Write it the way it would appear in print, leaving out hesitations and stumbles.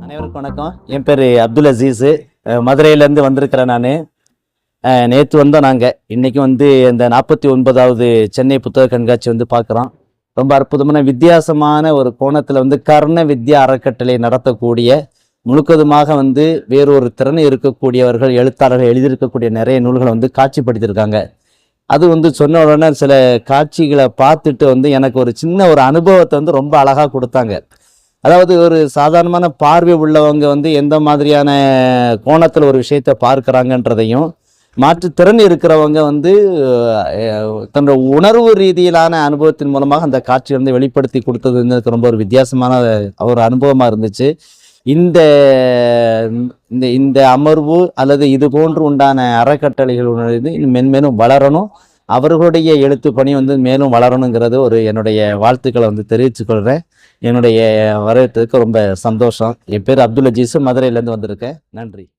அனைவருக்கும் வணக்கம். என் பேர் அப்துல் அசீஸு. மதுரையிலேருந்து வந்திருக்கிறேன் நான். நேற்று வந்தோம் நாங்கள். இன்றைக்கி இந்த 49வது சென்னை புத்தக கண்காட்சி பார்க்குறோம். ரொம்ப அற்புதமான வித்தியாசமான ஒரு கோணத்தில் கர்ண வித்யா அறக்கட்டளை நடத்தக்கூடிய முழுக்கதுமாக வேறொரு திறன் இருக்கக்கூடியவர்கள் எழுத்தாளர்கள் எழுதியிருக்கக்கூடிய நிறைய நூல்களை காட்சிப்படுத்தியிருக்காங்க. அது சொன்ன உடனே சில காட்சிகளை பார்த்துட்டு எனக்கு ஒரு சின்ன ஒரு அனுபவத்தை ரொம்ப அழகாக கொடுத்தாங்க. அதாவது ஒரு சாதாரணமான பார்வை உள்ளவங்க எந்த மாதிரியான கோணத்தில் ஒரு விஷயத்தை பார்க்குறாங்கன்றதையும், மாற்றுத்திறன் இருக்கிறவங்க தன்னோட உணர்வு ரீதியிலான அனுபவத்தின் மூலமாக அந்த காட்சி வெளிப்படுத்தி கொடுத்தது ரொம்ப ஒரு வித்தியாசமான ஒரு அனுபவமாக இருந்துச்சு. இந்த இந்த அமர்வு அல்லது இது போன்று உண்டான அறக்கட்டளைகள் மென்மேலும் வளரணும். அவர்களுடைய எழுத்து பணி மேலும் வளரணுங்கிறது என்னுடைய வாழ்த்துக்களை தெரிவித்துக்கொள்கிறேன். என்னுடைய வரவேற்றதுக்கு ரொம்ப சந்தோஷம். என் பேர் அப்துல் அஜீஸ், மதுரையிலேருந்து வந்திருக்கேன். நன்றி.